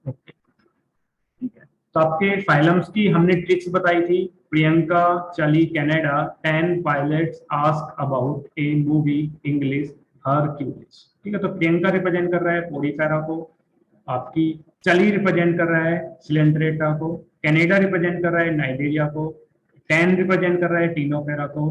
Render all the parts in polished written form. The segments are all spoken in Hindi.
ओके, ठीक है। तो आपके फाइलम्स की हमने ट्रिक्स बताई थी। प्रियंका चली Canada, 10 pilots ask about A movie English Hercules. ठीक है, तो प्रियंका रिप्रेजेंट कर रहा है पोरीफेरा को, आपकी चली रिप्रेजेंट कर रहा है सिलेंट्रेटा को, कनाडा रिप्रेजेंट कर रहा है नाइजीरिया को, 10 रिप्रेजेंट कर रहा है टीनोफेरा को,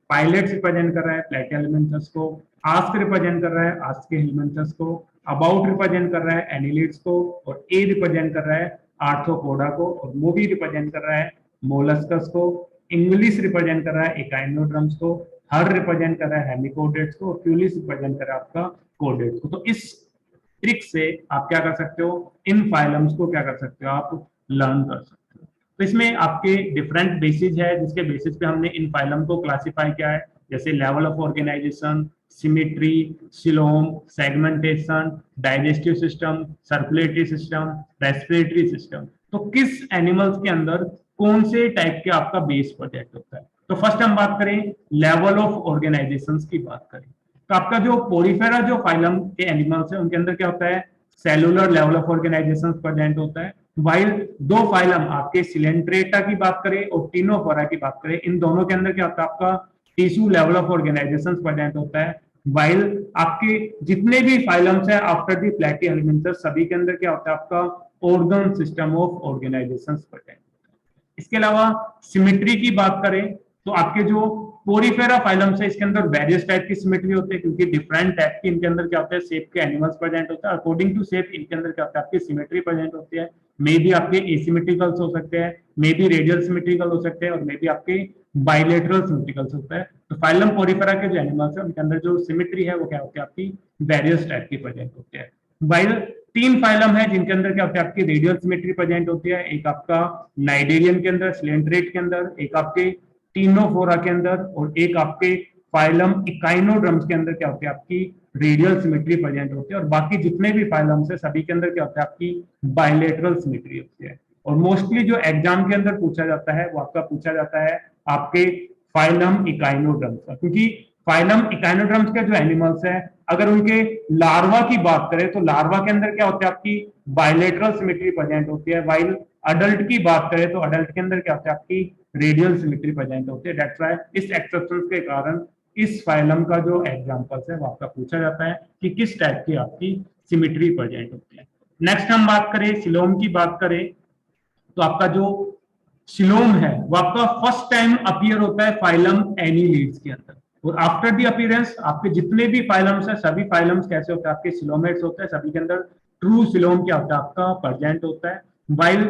पायलट्स रिप्रेजेंट कर रहा है प्लेटियलमेंथस को, आस्क रिप्रेजेंट कर रहा है आस्के हेलमेंथस को, अबाउट रिप्रेजेंट कर रहा है एनिलिड्स को, और ए रिप्रेजेंट कर रहा है आर्थ्रोपोडा को, और मूवी रिप्रेजेंट कर रहा है मोलस्कस को, इंग्लिश रिप्रेजेंट कर रहा है एकाइनोड्रम्स को, हर रिप्रेजेंट कर रहा है हेमिकोडेट्स को, और क्यूलिस रिप्रेजेंट कर रहा है आपका कोडेट्स को। तो इस ट्रिक से आप क्या कर सकते हो, इन फाइलम्स को क्या कर सकते हो, आप लर्न कर सकते हो। तो इसमें आपके डिफरेंट बेसिस है जिसके बेसिस पे हमने इन फाइलम को क्लासिफाई किया है, जैसे level of organisation, symmetry, coelom, segmentation, digestive system, circulatory system, respiratory system. तो किस एनिमल्स के अंदर कौन से टाइप के आपका बेस प्रोजेक्ट होता है। तो फर्स्ट हम बात करें लेवल ऑफ ऑर्गेनाइजेशन की बात करें, तो आपका जो पोरीफेरा जो फाइलम के एनिमल्स है उनके अंदर क्या होता है, cellular level of organisation present होता है। वाइल दो फाइलम आपके सिलेंट्रेटा की बात करें और टीनोफोरा की बात करें, इन दोनों के अंदर क्या होता है, आपका tissue level of organisation present होता है। वाइल आपके जितने भी फाइलम्स है आफ्टर दी प्लेटिहेलमिन्थस सभी के अंदर क्या होता है, आपका organ system of organisation present. इसके अलावा सिमेट्री की बात करें तो आपके जो पोरीफेरा फाइलम से इसके अंदर वेरियस टाइप की सिमेट्री होती है, क्योंकि डिफरेंट टाइप की इनके अंदर क्या होता है, शेप के एनिमल्स प्रेजेंट होता है। अकॉर्डिंग टू शेप इनके अंदर क्या होता है, आपकी सिमेट्री प्रेजेंट होती है। मे भी आपके एसिमेट्रिकल्स हो सकते हैं, मे भी रेडियल सिमेट्रिकल हो सकते हैं, और मे भी आपके बाइलेटरल सिमेट्रिकल्स होता है। तो फाइलम पोरीफेरा के जो एनिमल्स है उनके अंदर जो सिमेट्री है वो क्या होती है, आपकी वेरियस टाइप की प्रेजेंट होती है। वाइल तीन फाइलम है जिनके अंदर क्या होता है, आपकी रेडियल सिमेट्री प्रेजेंट होती है। एक आपका नाइडेरियन के अंदर, सिलेंट्रेट के अंदर, एक आपके टीनोफोरा के अंदर, और एक आपके फाइलम इकाइनोड्रम्स के अंदर क्या होती है, आपकी रेडियल सिमेट्री प्रेजेंट होती है। और बाकी जितने भी फाइलम्स है सभी के अंदर क्या होता है, आपकी बाइलेटरल सिमेट्री होती है। और मोस्टली जो एग्जाम के अंदर पूछा जाता है वो आपका पूछा जाता है आपके फाइलम इकाइनोड्रम्स का, क्योंकि फाइलम इकाइनोड्रम्स के जो एनिमल्स है अगर उनके लार्वा की बात करें तो लार्वा के अंदर क्या होता है, आपकी बाइलेटरल सिमेट्री प्रेजेंट होती है। वाइल अडल्ट की बात करें तो अडल्ट के अंदर क्या होता है, आपकी रेडियल सिमेट्री प्रेजेंट होती है। दैट्स व्हाई इस एक्सेप्शन के कारण इस फाइलम का जो एग्जांपल्स है वो आपका पूछा जाता है कि किस टाइप की आपकी सिमेट्री प्रेजेंट होती है। नेक्स्ट हम बात करें सिलोम की बात करें तो आपका जो सिलोम है वो आपका फर्स्ट टाइम अपीयर होता है फाइलम एनीलिड्स के अंदर, और आफ्टर दी अपीयरेंस आपके जितने भी फाइलम्स है सभी फाइलम्स कैसे होते हैं, आपके सिलोमेट्स होते हैं, सभी के अंदर ट्रू सिलोम क्या होता है, आपका प्रेजेंट होता है। वाइल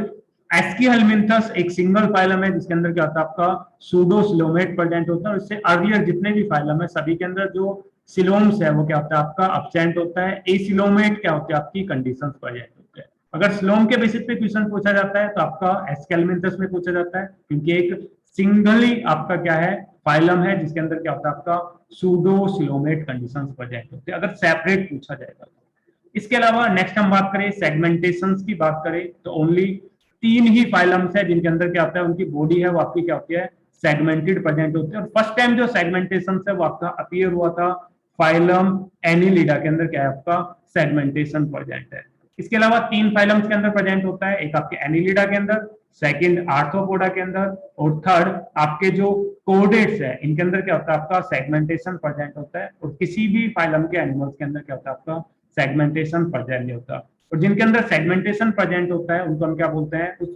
एस्कीहेलमिन्थस एक सिंगल फाइलम है जिसके अंदर क्या होता है, आपका सूडो सिलोमेट प्रेजेंट होता है। और इससे अर्लियर जितने भी फाइलम है सभी के अंदर जो सिलोम्स है वो क्या होता है, आपका अब्सेंट होता है। एसिलोमेट क्या होते हैं, आपकी कंडीशंस प्रेजेंट होते हैं। अगर स्लोम के बेसिस पे क्वेश्चन पूछा जाता है तो आपका एस्केलमेंथस में पूछा जाता है, क्योंकि एक सिंगली आपका क्या है फाइलम है जिसके अंदर क्या होता है, आपका सूडो सिलोमेट कंडीशंस प्रेजेंट होते हैं अगर सेपरेट पूछा जाएगा। इसके अलावा नेक्स्ट हम बात करें सेगमेंटेशन की बात करें तो ओनली तीन ही फाइलम्स है जिनके अंदर क्या होता है, उनकी बॉडी है वो आपकी क्या होती है, सेगमेंटेड प्रेजेंट होती है। और फर्स्ट टाइम जो सेगमेंटेशन है वो आपका अपीयर हुआ था फाइलम एनिलिडा के अंदर, क्या है आपका सेगमेंटेशन प्रेजेंट है। इसके अलावा तीन फाइलम्स के अंदर प्रेजेंट होता है, एक आपके एनिलिडा के अंदर, सेकंड आर्थ्रोपोडा के अंदर, और थर्ड आपके जो कोडेट्स है इनके अंदर क्या होता है, आपका सेगमेंटेशन प्रेजेंट होता है। और किसी भी फाइलम के एनिमल्स के अंदर क्या होता है, आपका सेगमेंटेशन प्रेजेंट नहीं होता। और जिनके अंदर सेगमेंटेशन प्रेजेंट होता है उनको हम क्या बोलते हैं, उस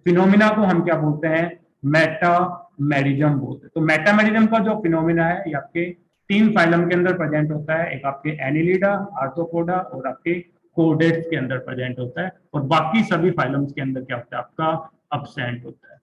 फिनोमिना को हम क्या बोलते हैं, मेटामेरिज्म बोलते हैं। तो मेटामेरिज्म का जो फिनोमिना है ये आपके तीन फाइलम के अंदर प्रेजेंट होता है, एक आपके एनिलिडा, आर्थ्रोपोडा और आपके कोडेट्स के अंदर प्रेजेंट होता है। और बाकी सभी फाइलम्स के अंदर क्या होता है, आपका अब्सेंट होता है।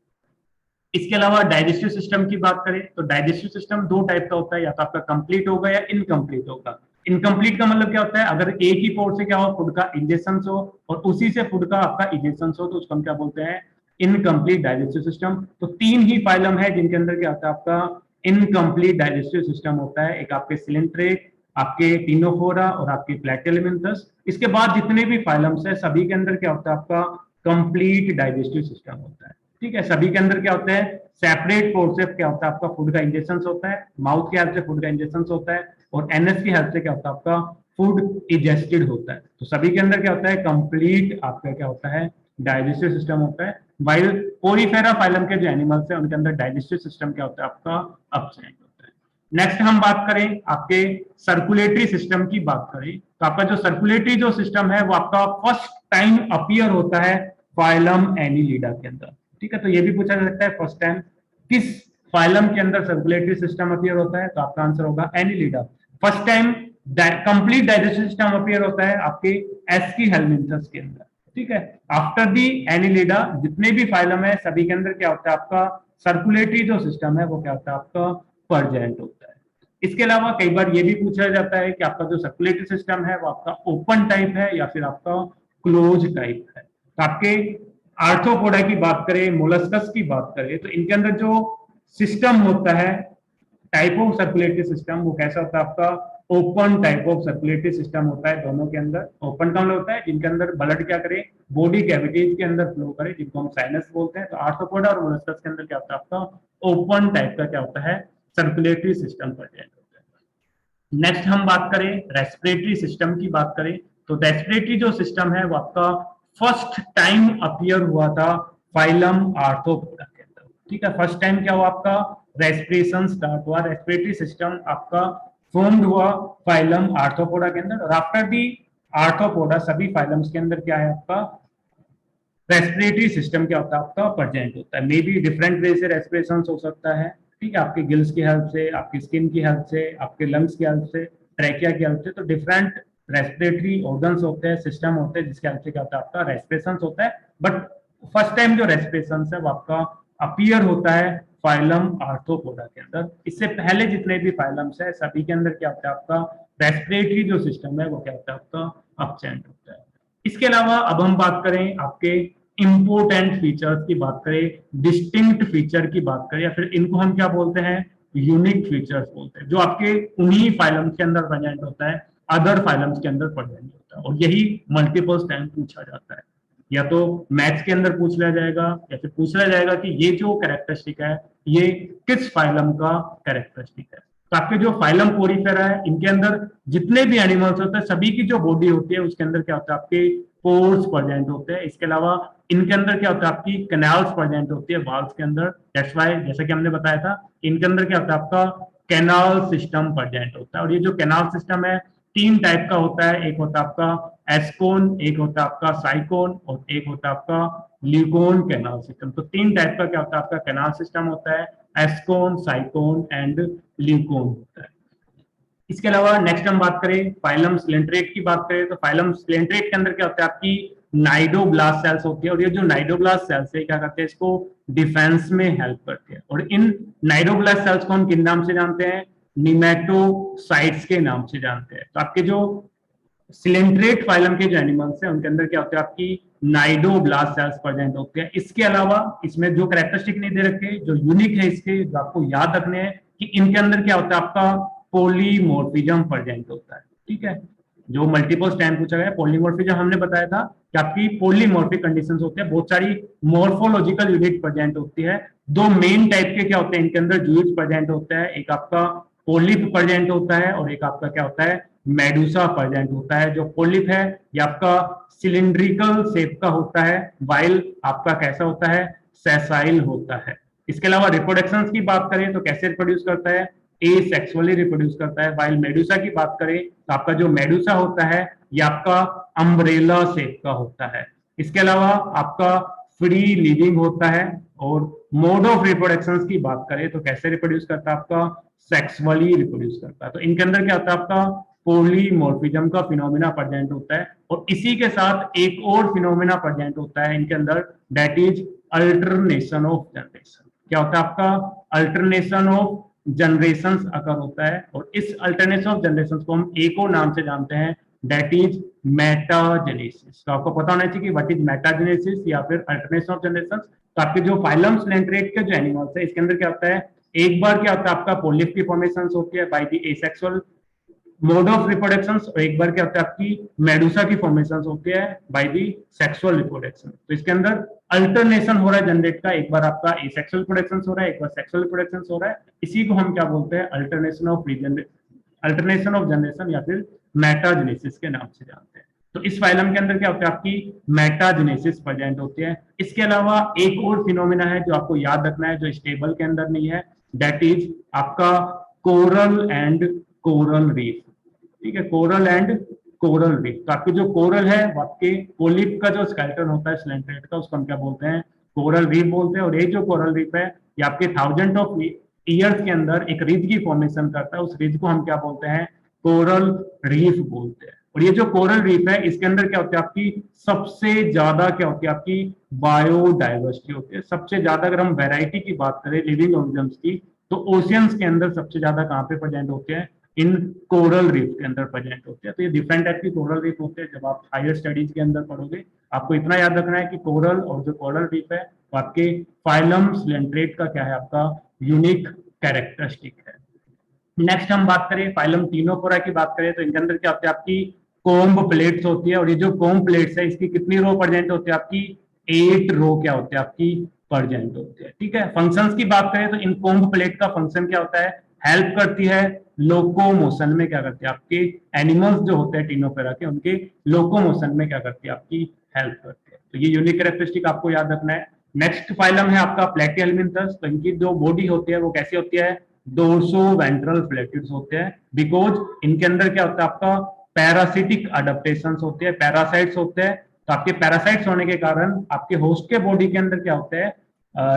इसके अलावा डाइजेस्टिव सिस्टम की बात करें तो डाइजेस्टिव सिस्टम दो टाइप का होता है, या तो आपका कंप्लीट होगा या इनकम्प्लीट होगा। इनकम्प्लीट का मतलब क्या होता है, अगर एक ही पोर्ट से क्या हो, फूड का इंजेक्शन हो और उसी से फूड का आपका इजेक्शन हो तो उसको हम क्या बोलते हैं, इनकम्प्लीट डाइजेस्टिव सिस्टम। तो तीन ही फाइलम है जिनके अंदर क्या होता है, आपका इनकम्प्लीट डाइजेस्टिव सिस्टम होता है, एक आपके सिलेंट्रेट, आपके टीनोफोरा और आपके प्लेटिहेलमिन्थस। इसके बाद जितने भी फाइलम्स है सभी के अंदर क्या होता है, आपका कंप्लीट डाइजेस्टिव सिस्टम होता है। ठीक है, सभी के अंदर क्या होता है, सेपरेट पोर्ट से क्या होता है, आपका फूड का इंजेक्शन होता है, माउथ की हेल्प से फूड का इंजेक्शन होता है, और एनएस की हेल्प से क्या होता है, आपका फूड इजेस्टेड होता है। तो सभी के अंदर क्या होता है, कंप्लीट आपका क्या होता है, डाइजेस्टिव सिस्टम होता है। वाइल पोरीफेरा फाइलम के जो एनिमल्स है उनके अंदर डाइजेस्टिव सिस्टम क्या होता है, आपका अपसेंट होता है। नेक्स्ट हम बात करें आपके सर्कुलेटरी सिस्टम की बात करें, तो आपका जो सर्कुलेटरी जो सिस्टम है वो आपका फर्स्ट टाइम अपीयर होता है फाइलम एनिलिडा के अंदर। ठीक है, तो ये भी पूछा जा सकता है फर्स्ट टाइम किस फाइलम के अंदर सर्कुलेटरी सिस्टम अपीयर होता है, तो आपका आंसर होगा Annelida. First time complete digestive system appear होता है आपके एस्कीहेलमिंथस के अंदर। ठीक है, आफ्टर दी एनिलिडा जितने भी फाइलम है सभी के अंदर क्या होता है, आपका सर्कुलेटरी जो सिस्टम है वो क्या होता है, आपका परजेंट होता है। इसके अलावा कई बार ये भी पूछा जाता है कि आपका जो सर्कुलेटरी सिस्टम है वो आपका ओपन टाइप है या फिर आपका क्लोज टाइप है। तो आपके आर्थ्रोपोडा की बात करें, मोलस्कस की बात करें, तो इनके अंदर जो सिस्टम होता है, टाइप ऑफ सर्कुलेटरी सिस्टम, वो कैसा होता है, आपका open type of circulatory system होता है। दोनों के अंदर ओपन कौन होता है, जिनके अंदर ब्लड क्या करे, बॉडी कैविटीज के अंदर फ्लो करे, जिनको हम साइनस बोलते हैं। तो आर्थ्रोपोडा और मोलस्कस के अंदर क्या होता है, आपका ओपन टाइप का क्या होता है, सर्कुलेटरी सिस्टम प्रेजेंट होता है। नेक्स्ट हम बात करें रेस्पिरेटरी सिस्टम की बात करें, तो रेस्पिरेटरी जो सिस्टम है वो आपका फर्स्ट टाइम अपीयर हुआ था फाइलम आर्थ्रोपोडा के अंदर। ठीक है, फर्स्ट टाइम क्या हुआ, आपका रेस्पिरेशन स्टार्ट हुआ, रेस्पिरेटरी सिस्टम आपका फॉर्म्ड हुआ फाइलम आर्थ्रोपोडा के अंदर। और आफ्टर दी आर्थ्रोपोडा सभी फाइलम्स के अंदर क्या है, आपका रेस्पिरेटरी सिस्टम क्या होता है, आपका प्रेजेंट होता है। मे बी डिफरेंट वे से रेस्पिरेशन हो सकता है। ठीक है, आपके गिल्स की हेल्प से, आपकी स्किन की हेल्प से, आपके लंग्स की हेल्प से, ट्रैकिया की हेल्प से, तो डिफरेंट रेस्पिरेटरी ऑर्गन्स होते हैं, सिस्टम होते हैं जिसके हेल्प से क्या होता है, आपका रेस्पिरेशन होता है। बट फर्स्ट टाइम जो रेस्पिरेशन है वो आपका अपीयर होता है फाइलम आर्थ्रोपोडा के अंदर। इससे पहले जितने भी फाइलम्स है सभी के अंदर क्या होता है, आपका रेस्पिरेटरी जो सिस्टम है वो क्या होता है, आपका अपसेंट होता है। इसके अलावा अब हम बात करें आपके इंपोर्टेंट फीचर्स की बात करें, डिस्टिंक्ट फीचर की बात करें, या फिर इनको हम क्या बोलते हैं, यूनिक फीचर्स बोलते हैं, जो आपके उन्हीं फाइलम्स के अंदर प्रेजेंट होता है, अदर फाइलम्स के अंदर प्रेजेंट होता है। और यही मल्टीपल टाइम पूछा जाता है, या तो मैथ्स के अंदर पूछ लिया जाएगा या फिर पूछ लिया जाएगा कि ये जो कैरेक्टरिस्टिक है ये किस फाइलम का कैरेक्टरिस्टिक है। तो आपके जो फाइलम पोरीफेरा है इनके अंदर जितने भी एनिमल्स होते हैं सभी की जो बॉडी होती है उसके अंदर क्या होता है, आपके पोर्स प्रेजेंट होते हैं। इसके अलावा इनके अंदर क्या होता है, आपकी कैनाल्स प्रेजेंट होती है वाल्व्स के अंदर। दैट्स व्हाई जैसा कि हमने बताया था इनके अंदर क्या होता है, आपका कैनाल सिस्टम प्रेजेंट होता है। और ये जो कैनाल सिस्टम है तीन टाइप का होता है, एक होता है आपका एस्कोन, एक होता है आपका साइकोन और एक होता है आपका ल्यूकोन कैनाल सिस्टम। तो तीन टाइप का क्या होता है, आपका कैनाल सिस्टम होता है, एस्कोन, साइकोन एंड ल्यूकोन होता है। इसके अलावा नेक्स्ट हम बात करें फाइलम सिलेंट्रेट की बात करें, तो फाइलम सिलेंट्रेट के अंदर क्या होता है, आपकी नाइडोब्लास्ट सेल्स होती है। और ये जो नाइडोब्लास्ट सेल्स है क्या करते हैं, इसको डिफेंस में हेल्प करते हैं। और इन नाइडोब्लास्ट सेल्स को हम किन नाम से जानते हैं, निमेटोसाइट्स के नाम से जानते हैं। तो आपके जो सिलेंट्रेट फाइलम के जो एनिमल्स हैं उनके अंदर क्या होता है, आपकी नाइडोब्लास्ट सेल्स प्रेजेंट होते हैं। इसके अलावा इसमें जो कैरेक्टरिस्टिक नहीं दे रखे, जो यूनिक है इसके, जो आपको याद रखने हैं कि इनके अंदर क्या होता है, आपका पॉलीमॉर्फिज्म प्रेजेंट होता है। ठीक है, जो मल्टीपल टाइम पूछा गया पॉलीमॉर्फिज्म हमने बताया था कि आपकी पॉलीमॉर्फिक कंडीशंस होते हैं, बहुत सारी मॉर्फोलॉजिकल यूनिट प्रेजेंट होती है। दो मेन टाइप के क्या होते हैं इनके अंदर यूनिट प्रेजेंट होता है, एक आपका पोलिप प्रेजेंट होता है और एक आपका क्या होता है, मेडुसा प्रेजेंट होता है। जो पोलिप है ये आपका सिलिंड्रिकल शेप का होता है, वाइल आपका कैसा होता है, सेसाइल होता है। इसके अलावा रिप्रोडक्शन की बात करें तो कैसे रिप्रोड्यूस करता है, एसेक्सुअली रिप्रोड्यूस करता है। वाइल मेडुसा की बात करें तो आपका जो मेडुसा होता है ये आपका अम्ब्रेला शेप का होता है। इसके अलावा आपका फ्री लिविंग होता है। और मोड ऑफ रिप्रोडक्शन की बात करें तो कैसे रिप्रोड्यूस करता है, आपका सेक्सुअली रिप्रोड्यूस करता है। तो इनके अंदर क्या होता है, आपका पॉलीमॉर्फिज्म का फिनोमिना प्रेजेंट होता है। और इसी के साथ एक और फिनोमिना प्रेजेंट होता है इनके अंदर, that is alternation of generation. क्या होता है, आपका अल्टरनेशन ऑफ जनरेशंस अकर होता है। और इस अल्टरनेशन ऑफ जनरेशंस को हम एक और नाम से जानते हैं, दैट इज मेटाजेनेसिस। तो आपको पता होना चाहिए कि व्हाट इज मेटाजेनेसिस या फिर अल्टरनेशन ऑफ जनरेशंस। तो आपके जो फाइलम सिलेंट्रेट के जो एनिमल्स है इसके अंदर क्या होता है, एक बार क्या होता है, आपका पोलिप की फॉर्मेशन होती है by the asexual mode of reproduction, और एक बार क्या होता है, आपकी मेडुसा की फॉर्मेशन होती है बाय दी सेक्सुअल रिप्रोडक्शन। तो इसके अंदर अल्टरनेशन हो रहा है जनरेट का, एक बार आपका एसेक्सुअल रिप्रोडक्शन हो रहा है, एक बार सेक्सुअल रिप्रोडक्शन हो रहा है। इसी को हम क्या बोलते हैं, अल्टरनेशन ऑफ जनरेशन या फिर मेटाजेनेसिस के नाम से जानते हैं। तो इस फाइलम के अंदर क्या होता है, आपकी मेटाजेनेसिस प्रेजेंट होती है। इसके अलावा एक और फिनोमिना है जो आपको याद रखना है, जो इस टेबल के अंदर नहीं है, दैट इज आपका कोरल एंड कोरल रीफ। ठीक है, कोरल एंड कोरल रीफ। तो आपके जो कोरल है वो आपके पोलिप का जो स्केलेटन होता है स्लेंट्रेट का, उसको हम क्या बोलते हैं, कोरल रीफ बोलते हैं। और ये जो कोरल रीफ है ये आपके थाउजेंड ऑफ ईयर्स के अंदर एक रिज की फॉर्मेशन करता है, उस रिज को हम क्या बोलते हैं, कोरल रीफ बोलते हैं। और ये जो कोरल रीफ है इसके अंदर क्या होती है, आपकी सबसे ज्यादा क्या होती है, आपकी बायोडाइवर्सिटी होती है। सबसे ज्यादा अगर हम वैरायटी की बात करें लिविंग ऑर्गेनिज्म्स की, तो ओशियंस के अंदर सबसे ज्यादा कहाँ पे प्रेजेंट होते हैं, इन कोरल रीफ के अंदर प्रेजेंट होते हैं। तो ये डिफरेंट टाइप की कोरल रीफ होते हैं। जब आप हायर स्टडीज के अंदर पढ़ोगे आपको इतना याद रखना है कि कोरल और जो कोरल रीफ है वो आपके फाइलम स्लेंट्रेट का क्या है, आपका यूनिक कैरेक्टरिस्टिक है। नेक्स्ट हम बात करें फाइलम टीनोफोरा की बात करें, तो इनके अंदर क्या होती है, आपकी कोम्ब प्लेट्स होती है। और ये जो कोम्ब प्लेट्स है इसकी कितनी रो प्रेजेंट होती है, आपकी 8 रो क्या होती है, आपकी प्रेजेंट होती है। ठीक है, फंक्शंस की बात करें तो इन कोम्ब प्लेट का फंक्शन क्या होता है, हेल्प करती है लोकोमोशन में, क्या करती है, आपके एनिमल्स जो होते हैं टीनोफेरा के, उनके लोकोमोशन में क्या करती है, आपकी हेल्प करती है। तो ये यूनिक कैरेक्टरिस्टिक आपको याद रखना है। नेक्स्ट फाइलम है आपका प्लेटिहेल्मिन्थस। तो इनकी जो बॉडी होती है वो कैसी होती है, डोर्सो वेंट्रल फ्लैटिड्स होते हैं, बिकॉज इनके अंदर क्या होता है, आपका पैरासिटिक अडेप्टेशन होते हैं, पैरासाइट्स होते हैं। तो आपके पैरासाइट्स होने के कारण आपके होस्ट के बॉडी के अंदर क्या होता है,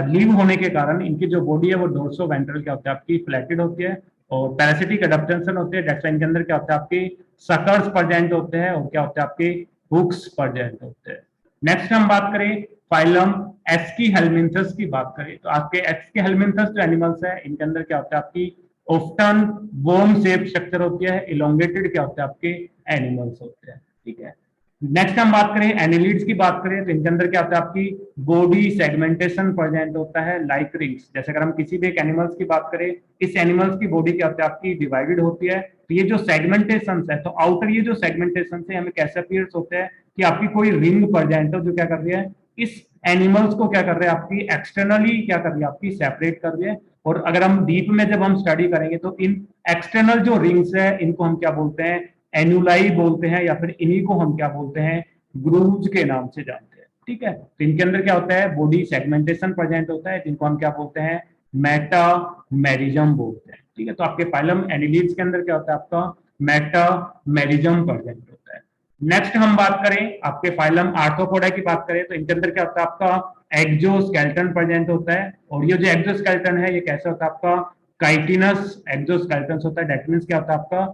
लीव होने के कारण इनकी जो बॉडी है वो डोर्सो वेंट्रल क्या होता है, आपकी फ्लैटेड होती है। और पैरासिटिक अडेप्टेशन होते हैं, डेट्स इनके अंदर क्या होता है, आपके सकर्स प्रेजेंट होते हैं और क्या होते हैं, आपके हुक्स प्रेजेंट होते हैं। नेक्स्ट हम बात करें फाइलम एस्कीहेल्मिन्थस की बात करें, तो आपके एस्कीहेल्मिन्थस जो एनिमल्स है इनके अंदर क्या होता है, आपकी ऑफ्टन वर्म शेप स्ट्रक्चर होती है, इलोंगेटेड क्या होता है, आपके एनिमल्स होते हैं। ठीक है, नेक्स्ट हम बात करें एनिलिड्स की बात करें, तो इनके अंदर क्या होता है, आपकी बॉडी सेगमेंटेशन प्रेजेंट होता है लाइक रिंग्स। जैसे अगर हम किसी भी एक एनिमल्स की बात करें, इस एनिमल्स की बॉडी क्या होती है, आपकी डिवाइडेड होती है। तो ये जो सेगमेंटेशन है, तो आउटर ये जो सेगमेंटेशन है हमें कैसे अपीयर्स होते हैं कि आपकी कोई रिंग प्रेजेंट हो जो क्या कर रही है, इस एनिमल्स को क्या कर रहे हैं, आपकी एक्सटर्नली क्या कर रही है, आपकी सेपरेट कर रही है। और अगर हम डीप में जब हम स्टडी करेंगे तो इन एक्सटर्नल जो रिंग्स है इनको हम क्या बोलते हैं, एनुलाई बोलते हैं, या फिर इन्हीं को हम क्या बोलते हैं, ग्रूव्स के नाम से जानते हैं। ठीक है, तो इनके अंदर क्या होता है, बॉडी सेगमेंटेशन प्रेजेंट होता है, जिनको हम क्या बोलते हैं, मेटामेरिज्म बोलते हैं। ठीक है, तो आपके फाइलम एनिलिड्स के अंदर क्या होता है, आपका मेटामेरिज्म प्रेजेंट होता है। नेक्स्ट हम बात करें आपके फाइलम आर्थ्रोपोडा की बात करें, तो इनके अंदर क्या होता है, आपका एक्सोस्केलेटन प्रेजेंट होता है। और ये जो एक्सोस्केलेटन है ये कैसे होता है, आपका काइटिनस एक्सोस्केलेटन होता है। दैट मींस क्या होता है, आपका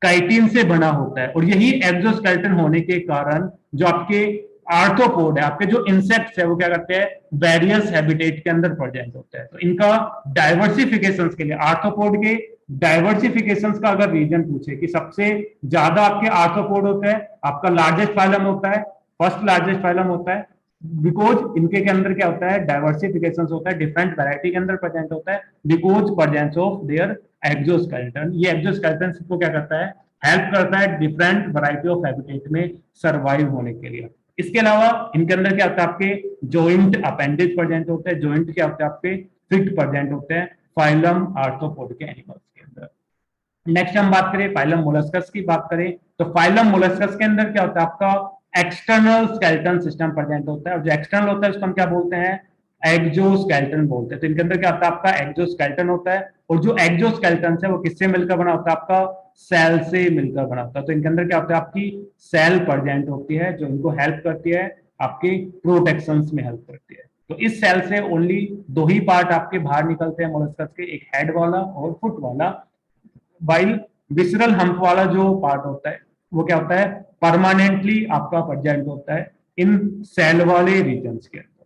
काइटिन से बना होता है। और यही एक्सोस्केलेटन होने के कारण जो आपके आर्थ्रोपोड है, आपके जो इंसेक्ट्स है वो क्या करते हैं, वेरियस हैबिटेट के अंदर प्रेजेंट होते हैं। तो इनका डाइवर्सिफिकेशन के लिए आर्थ्रोपोड के डाइवर्सिफिकेशन का अगर रीजन पूछे कि सबसे ज्यादा आपके आर्थ्रोपोड होते हैं, आपका लार्जेस्ट फाइलम होता है, फर्स्ट लार्जेस्ट फाइलम होता है, बिकॉज इनके के अंदर क्या होता है, डाइवर्सिफिकेशन होता है, डिफरेंट वैरायटी के अंदर प्रेजेंट होता है, because presence of their exoskeleton. ये एक्सोस्केलेटन को क्या करता है, हेल्प करता है डिफरेंट वैरायटी ऑफ हैबिटेट में सर्वाइव होने के लिए। इसके अलावा इनके अंदर क्या होता है, आपके जॉइंट अपेंडेज प्रेजेंट होते हैं, जॉइंट क्या होते हैं, आपके फिट प्रेजेंट होते हैं फाइलम आर्थ्रोपोड के एनिमल्स के अंदर। नेक्स्ट हम बात करें फाइलम मोलस्कस की बात करें, तो फाइलम मोलस्कस के अंदर क्या होता है, आपका एक्सटर्नल स्केलेटन सिस्टम प्रेजेंट होता है। और जो एक्सटर्नल होता है उसको हम क्या बोलते हैं, एक्सोस्केलेटन बोलते हैं। तो इनके अंदर क्या होता है, आपका एक्सोस्केलेटन होता है। और जो एक्सोस्केलेटन है वो किससे मिलकर बना होता है, आपका सेल से मिलकर बना होता है। तो इनके अंदर क्या होता है, आपकी सेल प्रेजेंट होती है जो इनको हेल्प करती है, आपके प्रोटेक्शन में हेल्प करती है। तो इस सेल से ओनली 2 ही पार्ट आपके बाहर निकलते हैं मोलस्कस के, एक हेड वाला और फुट वाला। वाइल विसरल हम्प वाला जो पार्ट होता है वो क्या होता है, परमानेंटली आपका प्रेजेंट होता है इन सेल वाले रीजन्स के अंदर।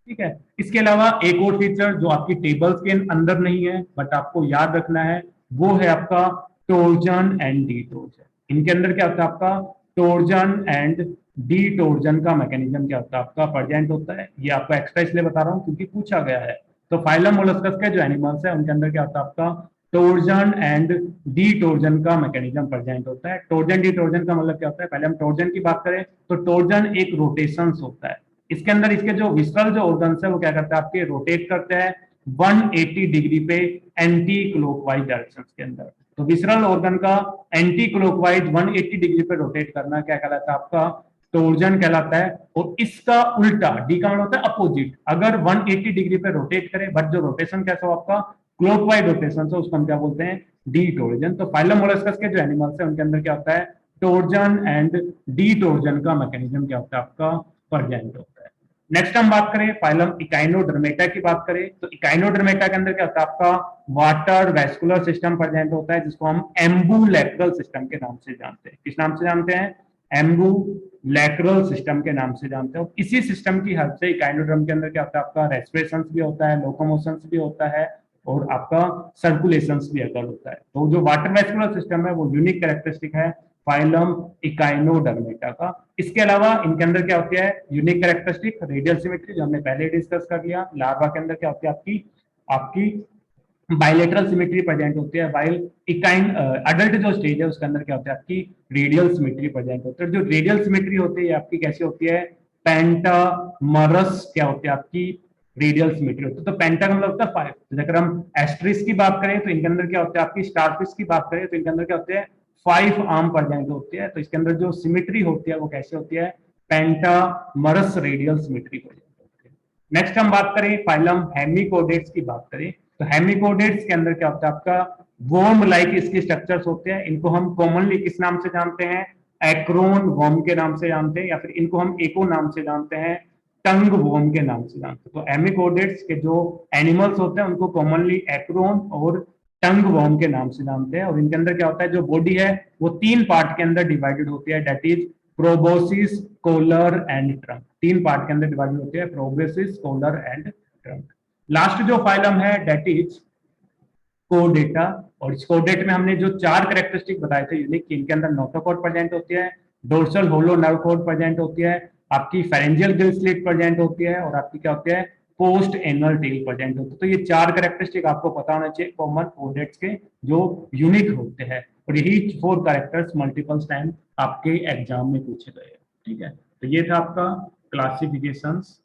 ठीक है, इसके अलावा एक और फीचर जो आपकी टेबल्स के अंदर नहीं है बट आपको याद रखना है, वो है आपका टोर्जन एंड डी टोर्जन। इनके अंदर क्या होता है, आपका टोर्जन एंड डी टोर्जन का मैकेनिज्म क्या होता है, आपका प्रेजेंट होता है। ये आपको एक्स्ट्रा इसलिए बता रहा हूँ क्योंकि पूछा गया है। तो फाइलम मोलस्कस के जो एनिमल्स है उनके अंदर क्या होता है, आपका टोर्जन एंड डी टोर्जन का मैकेनिज्म प्रेजेंट होता है। टोर्जन डी टोर्जन का मतलब क्या होता है, पहले हम टोर्जन की बात करें तो टोर्जन एक रोटेशन होता है। इसके अंदर इसके जो विसरल जो ऑर्गन्स है वो क्या करते हैं, आपके रोटेट करते हैं 180 डिग्री पे एंटी क्लॉकवाइज डायरेक्शन के अंदर। तो विसरल ऑर्गन का एंटी क्लॉकवाइज 180 डिग्री पे रोटेट करना क्या कहलाता है आपका, टोर्जन कहलाता है। और इसका उल्टा डी का मतलब होता है अपोजिट, अगर 180 डिग्री पे रोटेट करे बट जो रोटेशन कैसा हो आपका क्लॉकवाइज रोटेशन से, उसको हम क्या बोलते हैं, डी टोर्जन। तो फाइलम मोलस्कस के जो एनिमल्स है उनके अंदर क्या होता है, टोर्जन एंड डी टोर्जन का मैकेनिज्म क्या होता है आपका प्रेजेंट होता है। नेक्स्ट हम बात करें फाइलम इकाइनोडर्मेटा की बात करें, तो इकाइनोडर्मेटा के अंदर क्या होता है आपका वाटर वैस्कुलर सिस्टम प्रेजेंट होता है, जिसको हम एम्बुलेक्रल सिस्टम के नाम से जानते हैं। किस नाम से जानते हैं, एम्बुलेक्रल सिस्टम के नाम से जानते हैं। इसी सिस्टम की हेल्प से इकाइनोडर्म के अंदर क्या होता है आपका रेस्पिरेशन भी होता है, लोकोमोशन भी होता है और आपका सर्कुलेशन भी अगर होता है। तो जो वाटर वैस्कुलर सिस्टम है वो यूनिक कैरेक्टरिस्टिक है फाइलम इकाइनोडर्मेटा का। इसके अलावा इनके अंदर क्या होती है यूनिक कैरेक्टरिस्टिक, रेडियल सिमेट्री जो हमने पहले डिस्कस कर लिया। लार्वा के अंदर क्या होती है आपकी आपकी बायलेटरल सिमेट्री प्रेजेंट होती है, वाइल इकाइन अडल्ट जो स्टेज है उसके अंदर क्या होता है आपकी रेडियल सिमेट्री प्रेजेंट होती है। जो रेडियल सिमेट्री होती है आपकी कैसी होती है, पेंटामरस क्या होती है आपकी रेडियल सिमेट्री होती है। तो पेंटा का मतलब होता है 5। तो अगर हम एस्ट्रिस की बात करें तो इनके अंदर क्या होता है आपकी, स्टारफिश की बात करें तो इनके अंदर क्या होते हैं 5 आर्म प्रेजेंट होती है। तो इसके अंदर जो सिमेट्री होती है वो कैसे होती है, पेंटामरस रेडियल सिमेट्री प्रेजेंट होती है। नेक्स्ट हम बात करें फाइलम हेमिकोडेट्स की बात करें, तो हेमिकोडेट्स के अंदर क्या होता है आपका वर्म लाइक इसके स्ट्रक्चर्स होते हैं। इनको हम कॉमनली किस नाम से जानते हैं, एक्रोन वर्म के नाम से जानते हैं, या फिर इनको हम एको नाम से जानते हैं, टंग वर्म के नाम से जानते हैं। तो हेमिकोडेट्स के जो एनिमल्स होते हैं उनको कॉमनली एक्रोन और टंग वर्म के नाम से जानते हैं। और इनके अंदर क्या होता है, जो बॉडी है वो 3 पार्ट के अंदर डिवाइडेड होती है, that is proboscis, collar and trunk. 3 part के अंदर डिवाइडेड होती है, proboscis, collar and trunk. Last जो फाइलम है डेट इज कोडेटा, और इस कोडेट में हमने जो 4 कैरेक्टरिस्टिक बताए थे यूनिक, इनके अंदर नोटोकॉर्ड प्रेजेंट होती है, dorsal hollow nerve cord present होती है, आपकी फेरेंजियल गिल स्लिट प्रेजेंट होती है, और आपकी क्या होती है पोस्ट एनुअल टेल प्रेजेंट होती है। तो ये 4 कैरेक्टरिस्टिक आपको पता होना चाहिए कॉमन कोडेट्स के जो यूनिक होते हैं, और यही 4 कैरेक्टर्स मल्टीपल टाइम आपके एग्जाम में पूछे गए। ठीक है, तो ये था आपका क्लासिफिकेशंस